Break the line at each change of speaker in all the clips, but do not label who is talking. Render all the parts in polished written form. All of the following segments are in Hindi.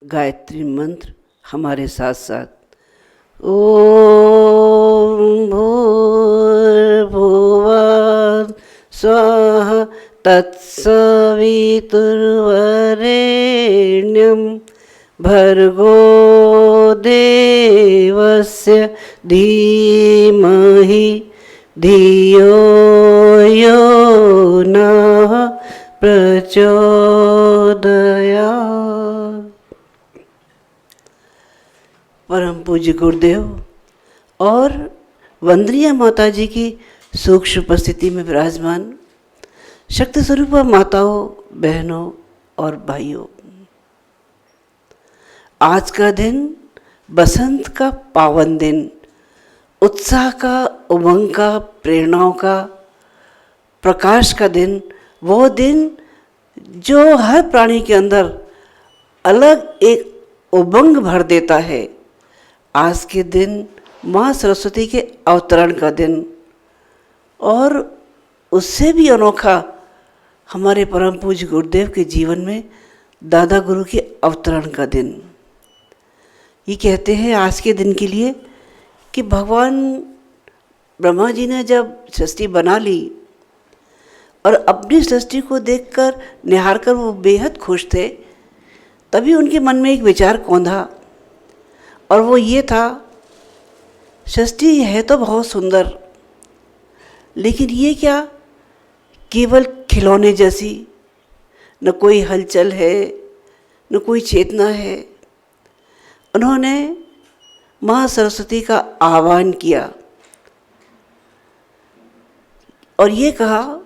गायत्री मंत्र हमारे साथ साथ। ओम भूर्भुवः स्वः तत्सवितुर्वरेण्यं भर्गो देवस्य धीमहि धियो यो नः प्रचोदयात्। परम पूज्य गुरुदेव और वंदनीय माता जी की सूक्ष्म उपस्थिति में विराजमान शक्ति स्वरूप माताओं, बहनों और भाइयों, आज का दिन बसंत का पावन दिन, उत्साह का, उमंग का, प्रेरणाओं का, प्रकाश का दिन, वो दिन जो हर प्राणी के अंदर अलग एक उमंग भर देता है। आज के दिन माँ सरस्वती के अवतरण का दिन और उससे भी अनोखा हमारे परम पूज्य गुरुदेव के जीवन में दादा गुरु के अवतरण का दिन। ये कहते हैं आज के दिन के लिए कि भगवान ब्रह्मा जी ने जब सृष्टि बना ली और अपनी सृष्टि को देखकर निहार कर वो बेहद खुश थे, तभी उनके मन में एक विचार कौंधा और वो ये था, सृष्टि है तो बहुत सुंदर, लेकिन ये क्या केवल खिलौने जैसी, न कोई हलचल है, न कोई चेतना है। उन्होंने माँ सरस्वती का आह्वान किया और ये कहा,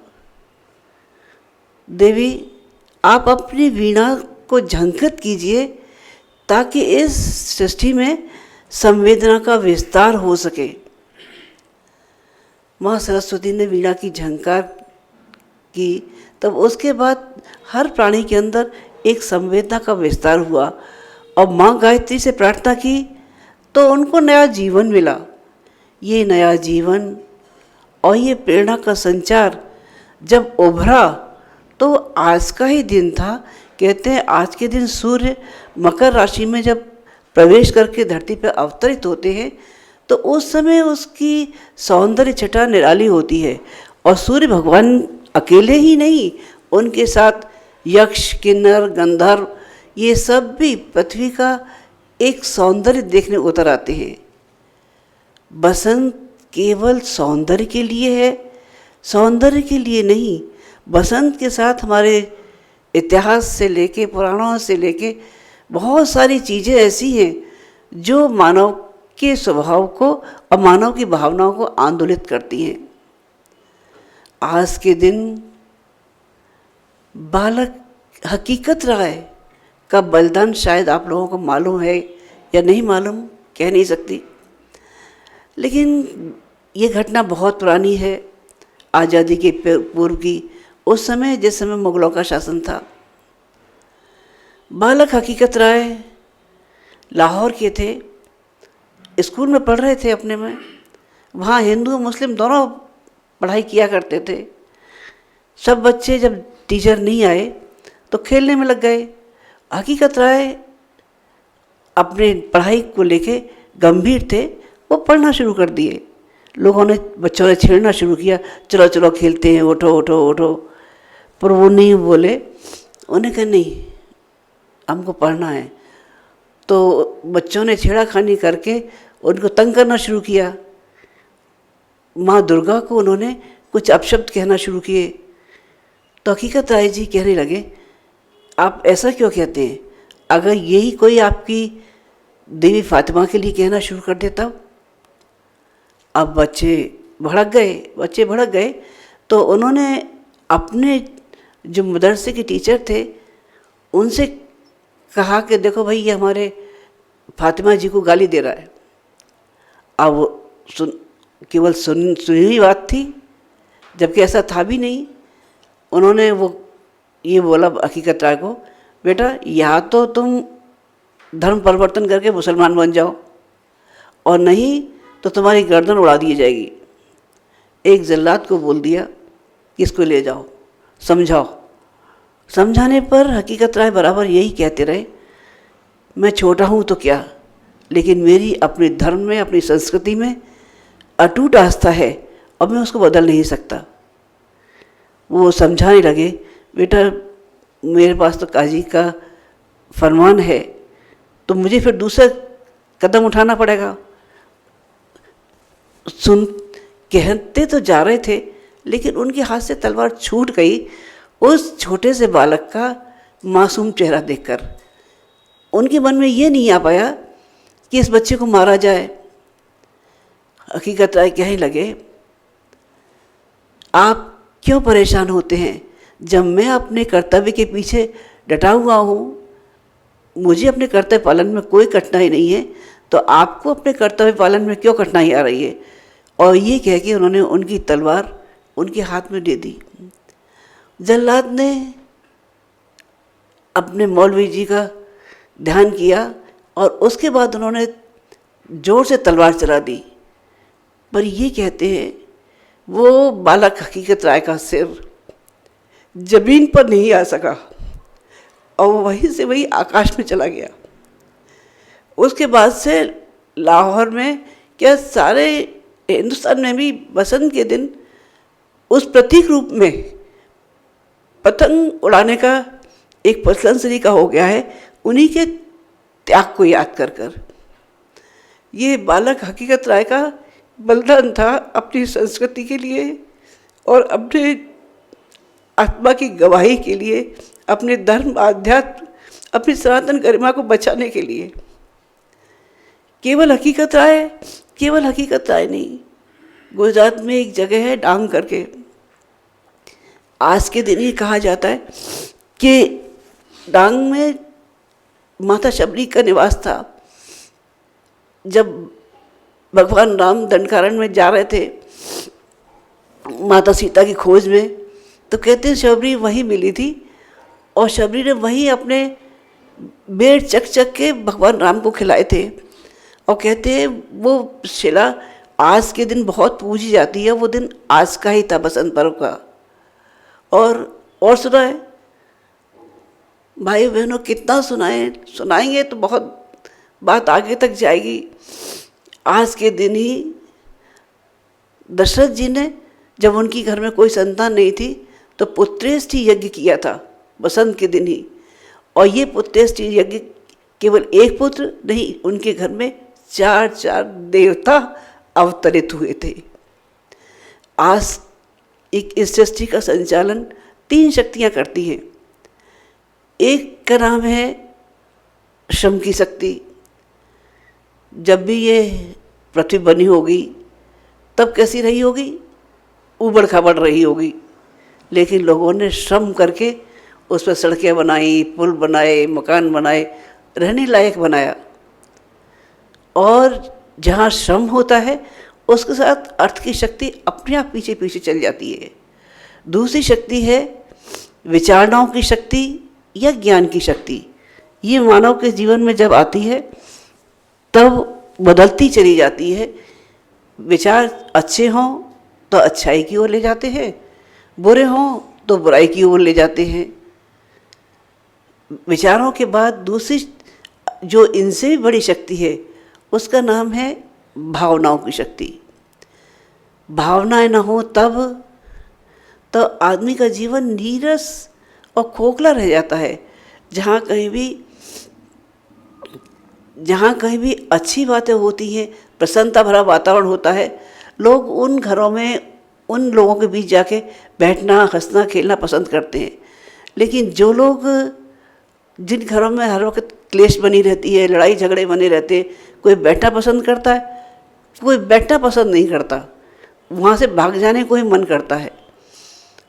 देवी आप अपनी वीणा को झंकृत कीजिए ताकि इस सृष्टि में संवेदना का विस्तार हो सके। माँ सरस्वती ने वीणा की झंकार की, तब उसके बाद हर प्राणी के अंदर एक संवेदना का विस्तार हुआ और माँ गायत्री से प्रार्थना की तो उनको नया जीवन मिला। ये नया जीवन और ये प्रेरणा का संचार जब उभरा तो आज का ही दिन था। कहते हैं आज के दिन सूर्य मकर राशि में जब प्रवेश करके धरती पर अवतरित होते हैं तो उस समय उसकी सौंदर्य छटा निराली होती है और सूर्य भगवान अकेले ही नहीं, उनके साथ यक्ष, किन्नर, गंधर्व, ये सब भी पृथ्वी का एक सौंदर्य देखने उतर आते हैं। बसंत केवल सौंदर्य के लिए है, सौंदर्य के लिए नहीं। बसंत के साथ हमारे इतिहास से लेके, पुराणों से लेके बहुत सारी चीज़ें ऐसी हैं जो मानव के स्वभाव को और मानव की भावनाओं को आंदोलित करती हैं। आज के दिन बालक हकीकत राय का बलिदान शायद आप लोगों को मालूम है या नहीं मालूम, कह नहीं सकती, लेकिन ये घटना बहुत पुरानी है, आज़ादी के पूर्व की। उस समय जिस समय मुगलों का शासन था, बालक हकीकत राय लाहौर के थे, स्कूल में पढ़ रहे थे अपने में। वहाँ हिंदू मुस्लिम दोनों पढ़ाई किया करते थे। सब बच्चे जब टीचर नहीं आए तो खेलने में लग गए। हकीकत राय अपने पढ़ाई को लेके गंभीर थे, वो पढ़ना शुरू कर दिए। लोगों ने, बच्चों ने छेड़ना शुरू किया, चलो चलो खेलते हैं, उठो उठो उठो। पर वो नहीं बोले, उन्हें कहा नहीं हमको पढ़ना है। तो बच्चों ने छेड़ाखानी करके उनको तंग करना शुरू किया। माँ दुर्गा को उन्होंने कुछ अपशब्द कहना शुरू किए। तो हकीकत राय जी कहने लगे, आप ऐसा क्यों कहते हैं? अगर यही कोई आपकी देवी फातिमा के लिए कहना शुरू कर देता। अब बच्चे भड़क गए। तो उन्होंने अपने जो मदरसे के टीचर थे उनसे कहा कि देखो भाई, ये हमारे फातिमा जी को गाली दे रहा है। अब केवल सुनी हुई बात थी, जबकि ऐसा था भी नहीं। उन्होंने ये बोला हकीकत राय को, बेटा या तो तुम धर्म परिवर्तन करके मुसलमान बन जाओ और नहीं तो तुम्हारी गर्दन उड़ा दी जाएगी। एक जल्लाद को बोल दिया कि इसको ले जाओ, समझाओ। समझाने पर हकीकत राय बराबर यही कहते रहे, मैं छोटा हूँ तो क्या, लेकिन मेरी अपने धर्म में, अपनी संस्कृति में अटूट आस्था है और मैं उसको बदल नहीं सकता। वो समझाने लगे, बेटा मेरे पास तो काजी का फरमान है, तो मुझे फिर दूसरा कदम उठाना पड़ेगा। सुन कहते तो जा रहे थे, लेकिन उनके हाथ से तलवार छूट गई उस छोटे से बालक का मासूम चेहरा देखकर। उनके मन में ये नहीं आ पाया कि इस बच्चे को मारा जाए। हकीकत राय कहने लगे, आप क्यों परेशान होते हैं? जब मैं अपने कर्तव्य के पीछे डटा हुआ हूँ, मुझे अपने कर्तव्य पालन में कोई कठिनाई नहीं है, तो आपको अपने कर्तव्य पालन में क्यों कठिनाई आ रही है? और ये कह के उन्होंने उनकी तलवार उनके हाथ में दे दी। जल्लाद ने अपने मौलवी जी का ध्यान किया और उसके बाद उन्होंने जोर से तलवार चला दी। पर ये कहते हैं वो बालक हकीकत राय का सिर जमीन पर नहीं आ सका और वहीं से वही आकाश में चला गया। उसके बाद से लाहौर में, क्या सारे हिंदुस्तान में भी बसंत के दिन उस प्रतीक रूप में पतंग उड़ाने का एक प्रचलन तरीका हो गया है, उन्हीं के त्याग को याद कर कर। ये बालक हकीकत राय का बलिदान था अपनी संस्कृति के लिए और अपने आत्मा की गवाही के लिए, अपने धर्म, आध्यात्म, अपनी सनातन गरिमा को बचाने के लिए। केवल हकीकत राय नहीं, गुजरात में एक जगह है डांग करके, आज के दिन ये कहा जाता है कि डांग में माता शबरी का निवास था। जब भगवान राम दंडकारण्य में जा रहे थे माता सीता की खोज में, तो कहते हैं शबरी वहीं मिली थी और शबरी ने वहीं अपने बेर चक के भगवान राम को खिलाए थे। और कहते हैं वो शिला आज के दिन बहुत पूजी जाती है, वो दिन आज का ही था, बसंत पर्व का। और सुनाए भाई बहनों, कितना सुनाएंगे तो बहुत बात आगे तक जाएगी। आज के दिन ही दशरथ जी ने, जब उनकी घर में कोई संतान नहीं थी, तो पुत्रेष्टि यज्ञ किया था बसंत के दिन ही। और ये पुत्रेष्टि यज्ञ केवल एक पुत्र नहीं, उनके घर में 4 देवता अवतरित हुए थे। आज इस सृष्टि का संचालन 3 शक्तियाँ करती हैं। एक का नाम है श्रम की शक्ति। जब भी ये पृथ्वी बनी होगी तब कैसी रही होगी? उबड़ खाबड़ रही होगी, लेकिन लोगों ने श्रम करके उस पर सड़कें बनाई, पुल बनाए, मकान बनाए, रहने लायक बनाया। और जहाँ श्रम होता है उसके साथ अर्थ की शक्ति अपने आप पीछे पीछे चल जाती है। दूसरी शक्ति है विचारणाओं की शक्ति या ज्ञान की शक्ति। ये मानव के जीवन में जब आती है तब बदलती चली जाती है। विचार अच्छे हों तो अच्छाई की ओर ले जाते हैं, बुरे हों तो बुराई की ओर ले जाते हैं। विचारों के बाद दूसरी जो इनसे भी बड़ी शक्ति है उसका नाम है भावनाओं की शक्ति। भावनाएं ना हो तब तो आदमी का जीवन नीरस और खोखला रह जाता है। जहाँ कहीं भी अच्छी बातें होती हैं, प्रसन्नता भरा वातावरण होता है, लोग उन घरों में उन लोगों के बीच जाके बैठना, हंसना, खेलना पसंद करते हैं। लेकिन जो लोग, जिन घरों में हर वक्त क्लेश बनी रहती है, लड़ाई झगड़े बने रहते हैं, कोई बैठना पसंद करता है, कोई बैठना पसंद नहीं करता, वहाँ से भाग जाने को ही मन करता है।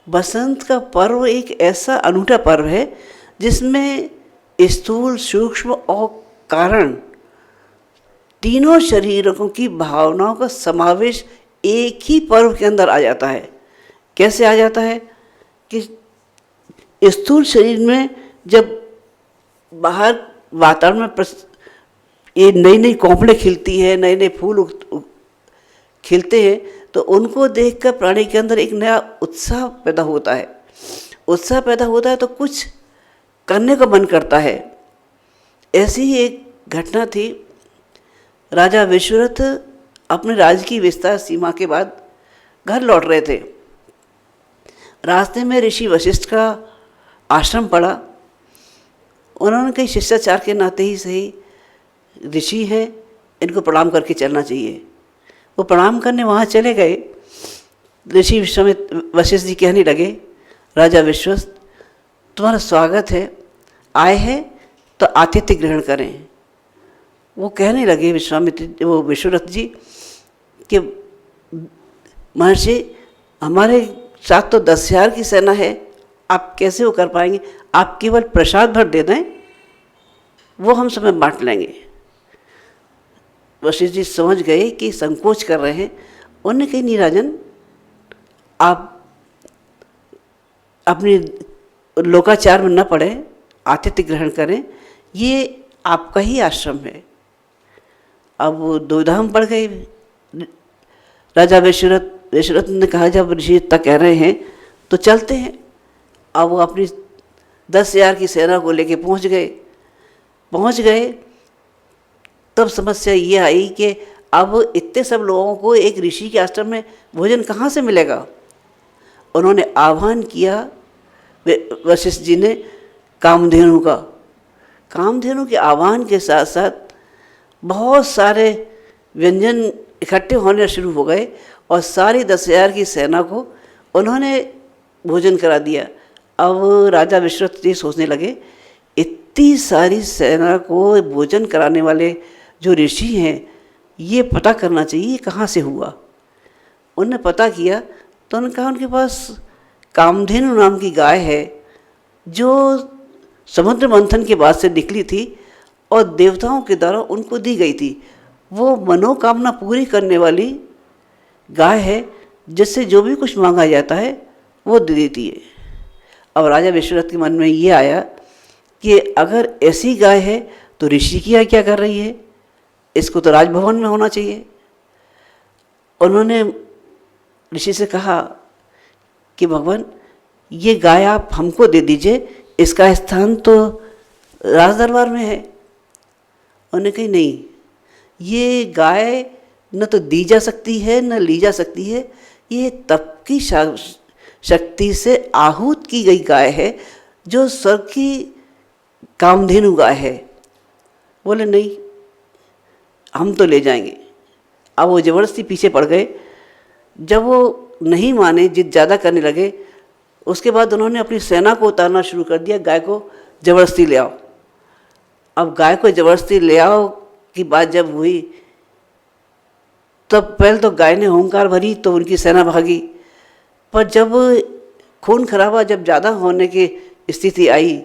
बसंत का पर्व एक ऐसा अनूठा पर्व है जिसमें स्थूल, सूक्ष्म और कारण तीनों शरीरों की भावनाओं का समावेश एक ही पर्व के अंदर आ जाता है। कैसे आ जाता है कि स्थूल शरीर में जब बाहर वातावरण में ये नई नई कोंपलें खिलती है, नए नए फूल खिलते हैं, तो उनको देखकर प्राणी के अंदर एक नया उत्साह पैदा होता है। उत्साह पैदा होता है तो कुछ करने का मन करता है। ऐसी ही एक घटना थी। राजा विश्वरथ अपने राज्य की विस्तार सीमा के बाद घर लौट रहे थे। रास्ते में ऋषि वशिष्ठ का आश्रम पड़ा। उन्होंने कही शिष्टाचार के नाते ही सही, ऋषि हैं, इनको प्रणाम करके चलना चाहिए। वो प्रणाम करने वहाँ चले गए। ऋषि वशिष्ठ जी कहने लगे, राजा विश्वस्त, तुम्हारा स्वागत है, आए हैं तो आतिथ्य ग्रहण करें। वो कहने लगे वो विश्वरथ जी कि महर्षि, हमारे साथ तो 10,000 की सेना है, आप कैसे वो कर पाएंगे? आप केवल प्रसाद भर दे दें, वो हम समय बांट लेंगे। वशिष्ठ जी समझ गए कि संकोच कर रहे हैं। उन्होंने कही, नहीं राजन, आप अपनी लोकाचार में न पड़े, आतिथ्य ग्रहण करें, ये आपका ही आश्रम है। अब वो दुविधा में पड़ गए। राजा विश्वरथ ने कहा, जब ऋषि इतना कह रहे हैं तो चलते हैं। अब वो अपनी 10,000 की सेना को लेके पहुंच गए। तब समस्या ये आई कि अब इतने सब लोगों को एक ऋषि के आश्रम में भोजन कहाँ से मिलेगा। उन्होंने आह्वान किया वशिष्ठ जी ने कामधेनु का। कामधेनु के आह्वान के साथ साथ बहुत सारे व्यंजन इकट्ठे होने शुरू हो गए और सारी 10,000 की सेना को उन्होंने भोजन करा दिया। अब राजा विश्वरथ जी सोचने लगे, इतनी सारी सेना को भोजन कराने वाले जो ऋषि हैं, ये पता करना चाहिए कहाँ से हुआ। उन्होंने पता किया तो उन्होंने कहा, उनके पास कामधेनु नाम की गाय है जो समुद्र मंथन के बाद से निकली थी और देवताओं के द्वारा उनको दी गई थी। वो मनोकामना पूरी करने वाली गाय है, जिससे जो भी कुछ मांगा जाता है वो दे देती है। अब राजा विश्वरथ के मन में ये आया कि अगर ऐसी गाय है तो ऋषि की क्या कर रही है, इसको तो राजभवन में होना चाहिए। उन्होंने ऋषि से कहा कि भगवान, ये गाय आप हमको दे दीजिए, इसका स्थान तो राज दरबार में है। उन्होंने कही, नहीं, ये गाय न तो दी जा सकती है न ली जा सकती है, ये तप की शक्ति से आहूत की गई गाय है, जो स्वर्ग की कामधेनु गाय है। बोले, नहीं, हम तो ले जाएंगे। अब वो ज़बरदस्ती पीछे पड़ गए। जब वो नहीं माने, जिद ज़्यादा करने लगे, उसके बाद उन्होंने अपनी सेना को उतारना शुरू कर दिया, गाय को ज़बरदस्ती ले आओ। अब गाय को ज़बरदस्ती ले आओ की बात जब हुई, तब पहले तो गाय ने हुंकार भरी तो उनकी सेना भागी। पर जब खून खराबा जब ज़्यादा होने की स्थिति आई,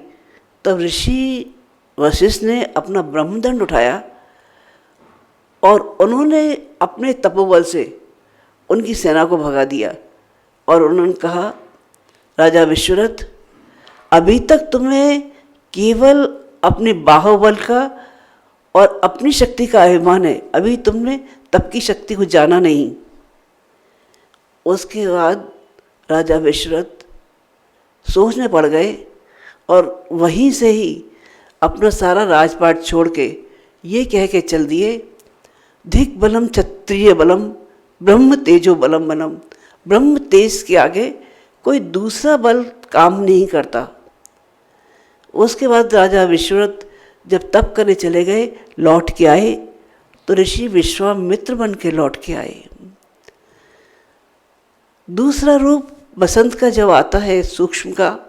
तब ऋषि वशिष्ठ ने अपना ब्रह्मदंड उठाया और उन्होंने अपने तपोबल से उनकी सेना को भगा दिया। और उन्होंने कहा, राजा विश्वरथ, अभी तक तुम्हें केवल अपने बाहुबल का और अपनी शक्ति का अभिमान है, अभी तुमने तप की शक्ति को जाना नहीं। उसके बाद राजा विश्वरथ सोचने पड़ गए और वहीं से ही अपना सारा राजपाट छोड़ के ये कह के चल दिए, धिक बलम क्षत्रिय बलम ब्रह्म तेजो बलम बलम। ब्रह्म तेज के आगे कोई दूसरा बल काम नहीं करता। उसके बाद राजा विश्वरथ जब तप करने चले गए, लौट के आए तो ऋषि विश्वामित्र बन के लौट के आए। दूसरा रूप बसंत का जब आता है, सूक्ष्म का,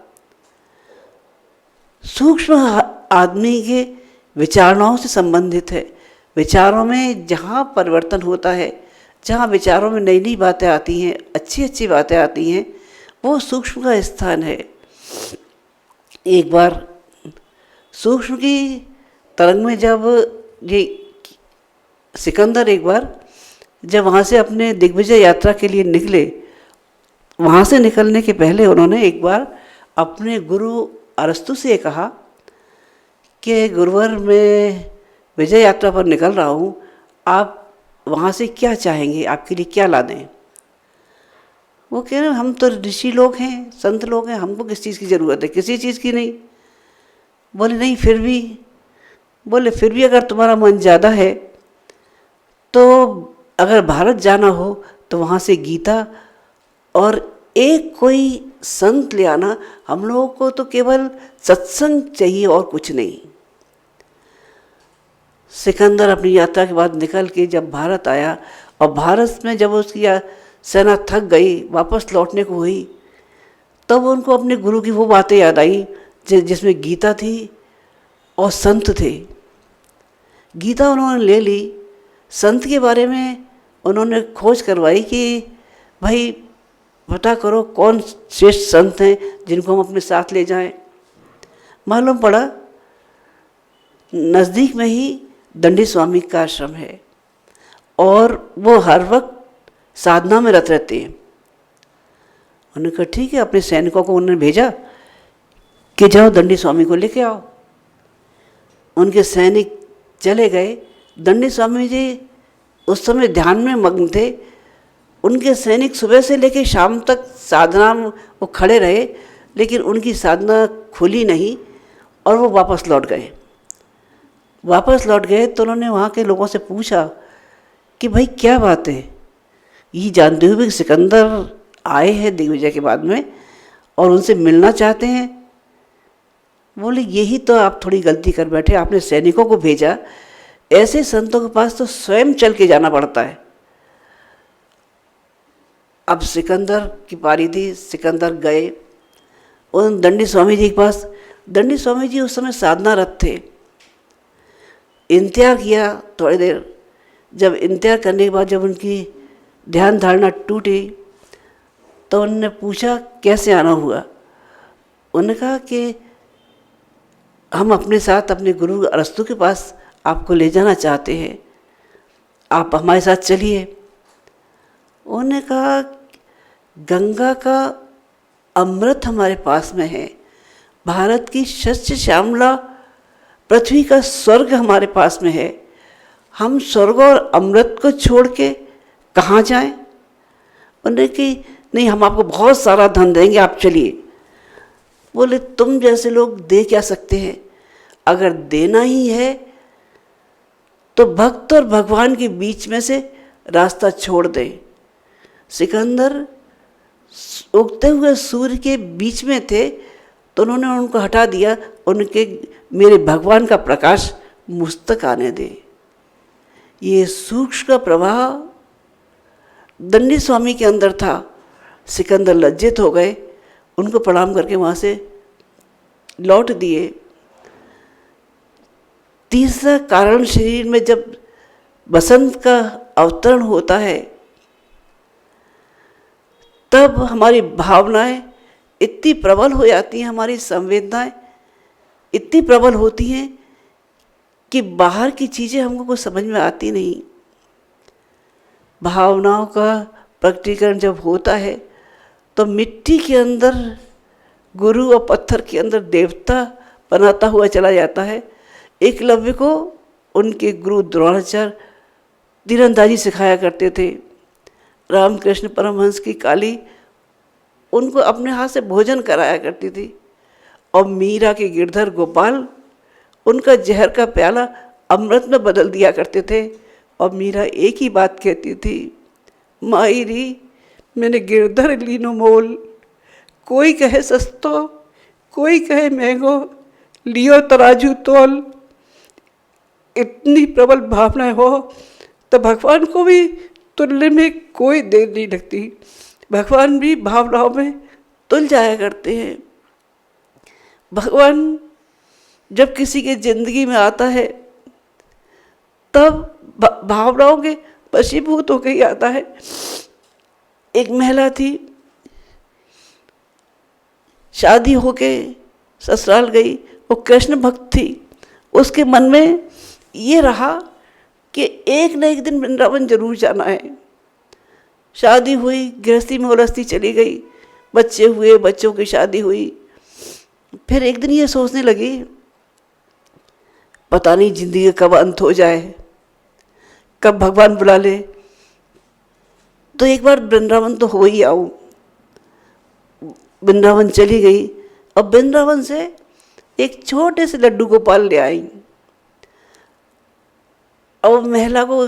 सूक्ष्म आदमी के विचारणाओं से संबंधित है। विचारों में जहाँ परिवर्तन होता है, जहाँ विचारों में नई नई बातें आती हैं, अच्छी अच्छी बातें आती हैं, वो सूक्ष्म का स्थान है। एक बार सूक्ष्म की तरंग में जब ये सिकंदर एक बार जब वहाँ से अपने दिग्विजय यात्रा के लिए निकले, वहाँ से निकलने के पहले उन्होंने एक बार अपने गुरु अरस्तु से कहा कि गुरुवर, मैं विजय यात्रा पर निकल रहा हूँ, आप वहाँ से क्या चाहेंगे, आपके लिए क्या ला दें। वो कह रहे, हम तो ऋषि लोग हैं, संत लोग हैं, हमको किस चीज़ की ज़रूरत है, किसी चीज़ की नहीं। बोले, नहीं, फिर भी बोले फिर भी अगर तुम्हारा मन ज़्यादा है तो अगर भारत जाना हो तो वहाँ से गीता और एक कोई संत ले आना, हम लोगों को तो केवल सत्संग चाहिए और कुछ नहीं। सिकंदर अपनी यात्रा के बाद निकल के जब भारत आया और भारत में जब उसकी सेना थक गई, वापस लौटने को हुई, तब उनको अपने गुरु की वो बातें याद आई जिसमें गीता थी और संत थे। गीता उन्होंने ले ली, संत के बारे में उन्होंने खोज करवाई कि भाई पता करो कौन श्रेष्ठ संत हैं जिनको हम अपने साथ ले जाएं। मालूम पड़ा नज़दीक में ही दंडी स्वामी का आश्रम है और वो हर वक्त साधना में रत रहते हैं। उन्होंने कहा ठीक है, अपने सैनिकों को उन्होंने भेजा कि जाओ दंडी स्वामी को लेके आओ। उनके सैनिक चले गए। दंडी स्वामी जी उस समय ध्यान में मग्न थे। उनके सैनिक सुबह से लेकर शाम तक साधना में वो खड़े रहे, लेकिन उनकी साधना खुली नहीं और वो वापस लौट गए। तो उन्होंने वहाँ के लोगों से पूछा कि भाई क्या बात है, ये जानते हुए कि सिकंदर आए हैं दिग्विजय के बाद में और उनसे मिलना चाहते हैं। बोले यही तो आप थोड़ी गलती कर बैठे, आपने सैनिकों को भेजा, ऐसे संतों के पास तो स्वयं चल के जाना पड़ता है। अब सिकंदर की पारी थी, सिकंदर गए उन दंडी स्वामी जी के पास। दंडी स्वामी जी उस समय साधनारत थे। इंतजार किया थोड़ी देर। जब इंतजार करने के बाद जब उनकी ध्यान धारणा टूटी तो उन्होंने पूछा कैसे आना हुआ। उन्होंने कहा कि हम अपने साथ अपने गुरु अरस्तु के पास आपको ले जाना चाहते हैं, आप हमारे साथ चलिए। उन्होंने कहा गंगा का अमृत हमारे पास में है, भारत की शस्य श्यामला पृथ्वी का स्वर्ग हमारे पास में है, हम स्वर्ग और अमृत को छोड़ के कहाँ जाएं? उन्होंने कि नहीं, हम आपको बहुत सारा धन देंगे, आप चलिए। बोले तुम जैसे लोग दे क्या सकते हैं, अगर देना ही है तो भक्त और भगवान के बीच में से रास्ता छोड़ दें। सिकंदर उगते हुए सूर्य के बीच में थे तो उन्होंने उनको हटा दिया। उनके मेरे भगवान का प्रकाश मुझ तक आने दे। ये सूक्ष्म का प्रवाह दंडी स्वामी के अंदर था। सिकंदर लज्जित हो गए, उनको प्रणाम करके वहाँ से लौट दिए। तीसरा कारण, शरीर में जब बसंत का अवतरण होता है तब हमारी भावनाएं इतनी प्रबल हो जाती हैं, हमारी संवेदनाएं इतनी प्रबल होती हैं कि बाहर की चीज़ें हमको कुछ समझ में आती नहीं। भावनाओं का प्रकटीकरण जब होता है तो मिट्टी के अंदर गुरु और पत्थर के अंदर देवता बनाता हुआ चला जाता है। एकलव्य को उनके गुरु द्रोणाचार्य तीरंदाजी सिखाया करते थे। रामकृष्ण परमहंस की काली उनको अपने हाथ से भोजन कराया करती थी और मीरा के गिरधर गोपाल उनका जहर का प्याला अमृत में बदल दिया करते थे। और मीरा एक ही बात कहती थी, मायरी मैंने गिरधर लीनो मोल, कोई कहे सस्तो कोई कहे महंगो, लियो तराजू तोल। इतनी प्रबल भावनाएं हो तो भगवान को भी तुलने में कोई देर नहीं लगती। भगवान भी भावनाओं में तुल जाया करते हैं। भगवान जब किसी के जिंदगी में आता है तब भावनाओं के वशीभूत होकर ही आता है। एक महिला थी, शादी होके ससुराल गई, वो कृष्ण भक्त थी। उसके मन में ये रहा कि एक न एक दिन वृंदावन जरूर जाना है। शादी हुई, गृहस्थी में उलझती चली गई, बच्चे हुए, बच्चों की शादी हुई। फिर एक दिन ये सोचने लगी पता नहीं जिंदगी कब अंत हो जाए, कब भगवान बुला ले, तो एक बार वृंदावन तो हो ही आऊं। वृंदावन चली गई और वृंदावन से एक छोटे से लड्डू गोपाल ले आई। और महिला को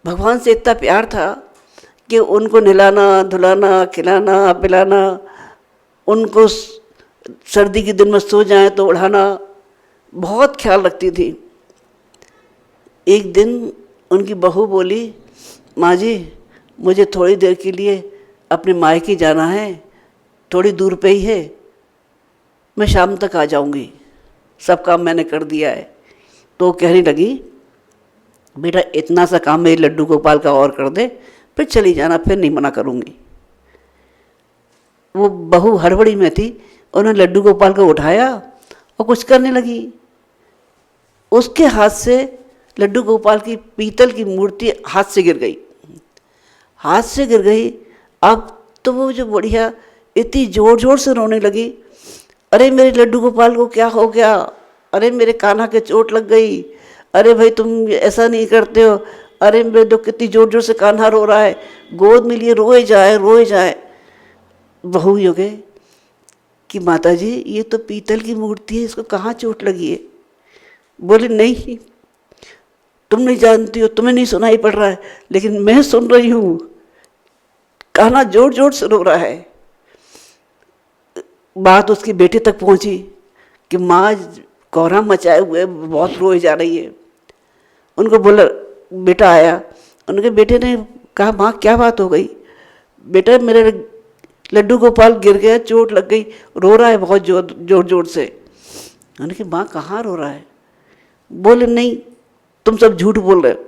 भगवान से इतना प्यार था कि उनको नहलाना धुलाना खिलाना पिलाना, उनको सर्दी के दिन में सो जाएं तो उड़ाना, बहुत ख्याल रखती थी। एक दिन उनकी बहू बोली, माँ जी मुझे थोड़ी देर के लिए अपने मायके जाना है, थोड़ी दूर पे ही है, मैं शाम तक आ जाऊंगी, सब काम मैंने कर दिया है। तो वो कहने लगी, बेटा इतना सा काम मेरे लड्डू गोपाल का और कर दे, फिर चली जाना, फिर नहीं मना करूंगी। वो बहू हड़बड़ी में थी, उन्होंने लड्डू गोपाल को उठाया और कुछ करने लगी। उसके हाथ से लड्डू गोपाल की पीतल की मूर्ति हाथ से गिर गई, हाथ से गिर गई। अब तो वो जो बढ़िया इतनी ज़ोर ज़ोर से रोने लगी, अरे मेरे लड्डू गोपाल को क्या हो गया, अरे मेरे कान्हा के चोट लग गई, अरे भाई तुम ऐसा नहीं करते हो, अरे मेरे तो कितनी ज़ोर ज़ोर से कान्हा रो रहा है, गोद में लिए रोए जाए रोए जाए। बहू यो गए कि माता जी ये तो पीतल की मूर्ति है, इसको कहाँ चोट लगी है। बोले नहीं तुम नहीं जानती हो, तुम्हें नहीं सुनाई पड़ रहा है, लेकिन मैं सुन रही हूँ, कान्हा जोर जोर से रो रहा है। बात उसके बेटे तक पहुँची कि माँ कोहराम मचाए हुए बहुत रोए जा रही है। उनको बोला, बेटा आया, उनके बेटे ने कहा माँ क्या बात हो गई। बेटा मेरे लड्डू गोपाल गिर गया, चोट लग गई, रो रहा है बहुत जोर जोर से। उन्होंने कहा माँ कहाँ रो रहा है। बोले नहीं तुम सब झूठ बोल रहे हो,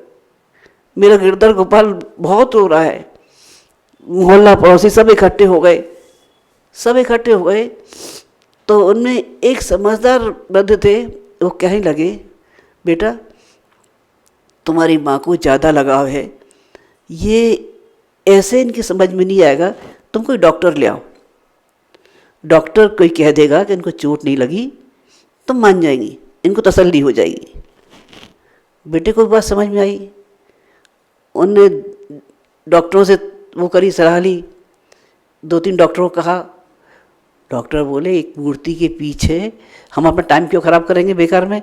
मेरा गिरधर गोपाल बहुत रो रहा है। मोहल्ला पड़ोसी सब इकट्ठे हो गए, सब इकट्ठे हो गए। तो उनमें एक समझदार वृद्ध थे, वो कहने लगे, बेटा तुम्हारी माँ को ज़्यादा लगाव है, ये ऐसे इनकी समझ में नहीं आएगा, तुम कोई डॉक्टर ले आओ। डॉक्टर कोई कह देगा कि इनको चोट नहीं लगी, तुम मान जाएंगी, इनको तसल्ली हो जाएगी। बेटे को बात समझ में आई, उनने डॉक्टरों से वो करी सलाह ली, 2-3 डॉक्टरों को कहा। डॉक्टर बोले एक मूर्ति के पीछे हम अपना टाइम क्यों ख़राब करेंगे बेकार में,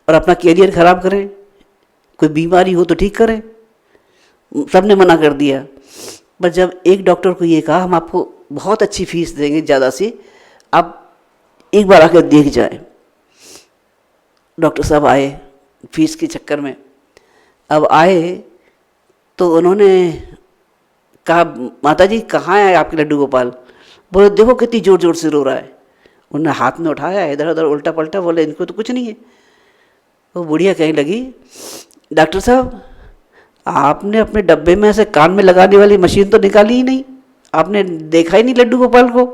और अपना कैरियर ख़राब करें, कोई बीमारी हो तो ठीक करें। सबने मना कर दिया। पर जब एक डॉक्टर को ये कहा, हम आपको बहुत अच्छी फीस देंगे ज़्यादा सी, आप एक बार आकर देख जाएं। डॉक्टर साहब आए फीस के चक्कर में। अब आए तो उन्होंने कहा, माता जी कहाँ है आपके लड्डू गोपाल। बोले देखो कितनी ज़ोर ज़ोर से रो रहा है। उन्होंने हाथ में उठाया, इधर उधर उल्टा पलटा, बोले इनको तो कुछ नहीं है। वो बुढ़िया कहने लगी, डॉक्टर साहब आपने अपने डब्बे में ऐसे कान में लगाने वाली मशीन तो निकाली ही नहीं, आपने देखा ही नहीं लड्डू गोपाल को।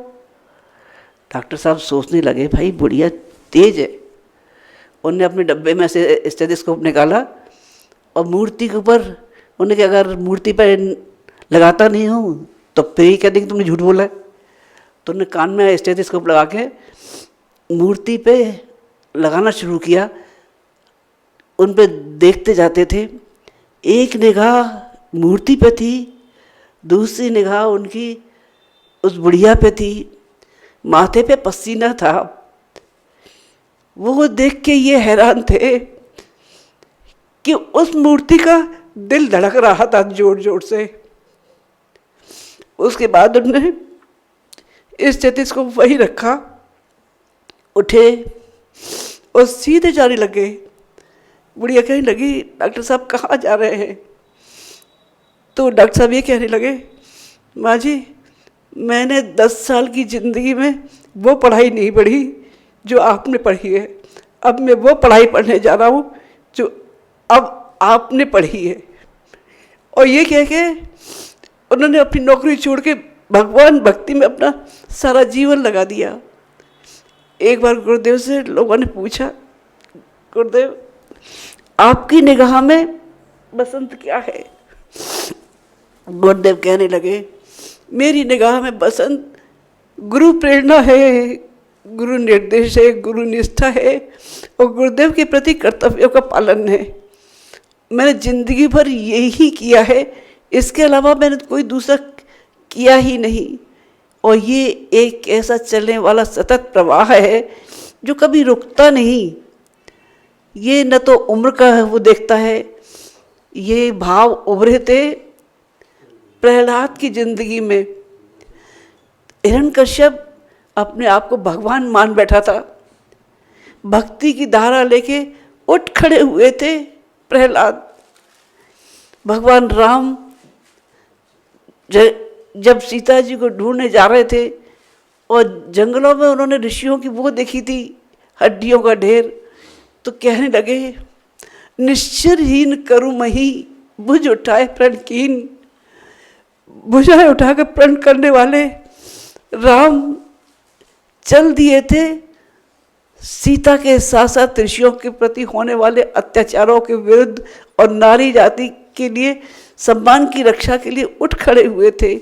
डॉक्टर साहब सोचने लगे, भाई बुढ़िया तेज है। उनने अपने डब्बे में से स्टेथोस्कोप निकाला और मूर्ति के ऊपर उन्होंने कहा, अगर मूर्ति पर लगाता नहीं हूँ तो फिर ही कह देंगे तुमने झूठ बोला है। तो उन्होंने कान में स्टेथोस्कोप लगा के मूर्ति पे लगाना शुरू किया। उन पे देखते जाते थे। एक निगाह मूर्ति पे थी, दूसरी निगाह उनकी उस बुढ़िया पे थी, माथे पे पसीना था। वो देख के ये हैरान थे कि उस मूर्ति का दिल धड़क रहा था जोर जोर से। उसके बाद उन्होंने इस स्टेथोस्कोप को वही रखा, उठे और सीधे जाने लगे। बुढ़िया कहने लगी, डॉक्टर साहब कहाँ जा रहे हैं। तो डॉक्टर साहब ये कहने लगे, माँ जी मैंने 10 साल की ज़िंदगी में वो पढ़ाई नहीं पढ़ी जो आपने पढ़ी है, अब मैं वो पढ़ाई पढ़ने जा रहा हूँ जो अब आपने पढ़ी है। और ये कह के उन्होंने अपनी नौकरी छोड़ के भगवान भक्ति में अपना सारा जीवन लगा दिया। एक बार गुरुदेव से लोगों ने पूछा, गुरुदेव आपकी निगाह में बसंत क्या है। गुरुदेव कहने लगे, मेरी निगाह में बसंत गुरु प्रेरणा है, गुरु निर्देश है, गुरु निष्ठा है और गुरुदेव के प्रति कर्तव्यों का पालन है। मैंने जिंदगी भर यही किया है, इसके अलावा मैंने कोई दूसरा किया ही नहीं। और ये एक ऐसा चलने वाला सतत प्रवाह है जो कभी रुकता नहीं। ये न तो उम्र का वो देखता है, ये भाव उभरे थे प्रहलाद की जिंदगी में। हिरण्यकश्यप अपने आप को भगवान मान बैठा था, भक्ति की धारा लेके उठ खड़े हुए थे प्रहलाद। भगवान राम जब सीता जी को ढूंढने जा रहे थे और जंगलों में उन्होंने ऋषियों की वो देखी थी, हड्डियों का ढेर, तो कहने लगे निश्चरहीन करु मही भुज उठाए प्रण कीन। भुजाएं उठाकर प्रण करने वाले राम चल दिए थे सीता के साथ साथ ऋषियों के प्रति होने वाले अत्याचारों के विरुद्ध और नारी जाति के लिए सम्मान की रक्षा के लिए उठ खड़े हुए थे।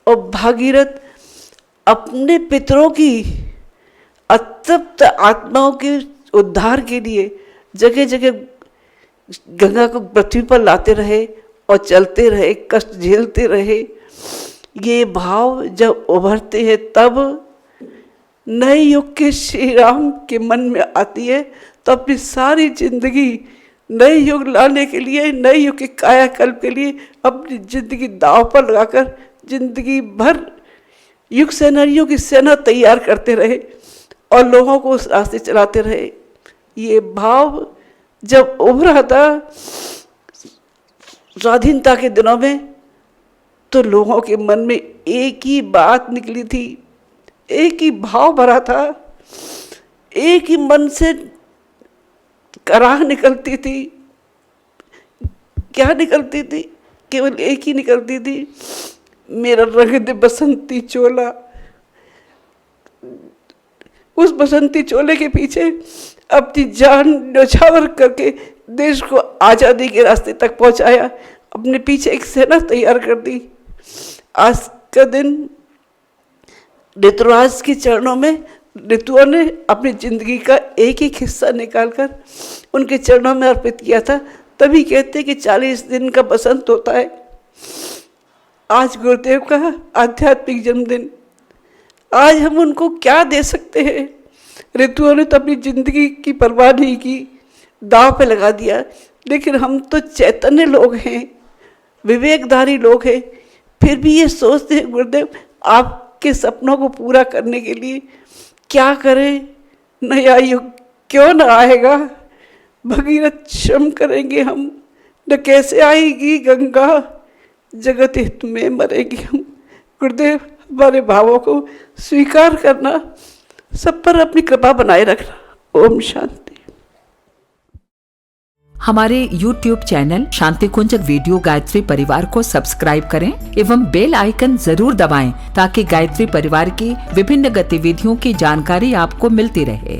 और भागीरथ अपने पितरों की अतृप्त आत्माओं के उद्धार के लिए जगह जगह गंगा को पृथ्वी पर लाते रहे और चलते रहे, कष्ट झेलते रहे। ये भाव जब उभरते हैं तब नए युग के श्री राम के मन में आती है, तो अपनी सारी जिंदगी नए युग लाने के लिए, नए युग के कायाकल्प के लिए अपनी जिंदगी दांव पर लगाकर जिंदगी भर युग सेनानियों की सेना तैयार करते रहे और लोगों को उस रास्ते चलाते रहे। ये भाव जब उभरा था स्वाधीनता के दिनों में, तो लोगों के मन में एक ही बात निकली थी, एक ही भाव भरा था, एक ही मन से कराह निकलती थी। क्या निकलती थी? केवल एक ही निकलती थी, मेरा रंग दे बसंती चोला। उस बसंती चोले के पीछे अपनी जान न्यौछावर करके देश को आज़ादी के रास्ते तक पहुंचाया, अपने पीछे एक सेना तैयार कर दी। आज का दिन ऋतुराज के चरणों में ऋतुओं ने अपनी जिंदगी का एक एक हिस्सा निकालकर उनके चरणों में अर्पित किया था। तभी कहते कि 40 दिन का बसंत होता है। आज गुरुदेव का आध्यात्मिक जन्मदिन, आज हम उनको क्या दे सकते हैं? ऋतुओं ने तो अपनी जिंदगी की परवाह नहीं की, दांव पे लगा दिया, लेकिन हम तो चैतन्य लोग हैं, विवेकधारी लोग हैं, फिर भी ये सोचते हैं गुरुदेव आपके सपनों को पूरा करने के लिए क्या करें? नया युग क्यों न आएगा? भगीरथ श्रम करेंगे हम, न कैसे आएगी गंगा, जगत हित में मरेंगे हम। गुरुदेव हमारे भावों को स्वीकार करना, सब पर अपनी कृपा बनाए रखना। ओम शांति।
हमारे YouTube चैनल शांति कुंज वीडियो गायत्री परिवार को सब्सक्राइब करें एवं बेल आइकन जरूर दबाएं ताकि गायत्री परिवार की विभिन्न गतिविधियों की जानकारी आपको मिलती रहे।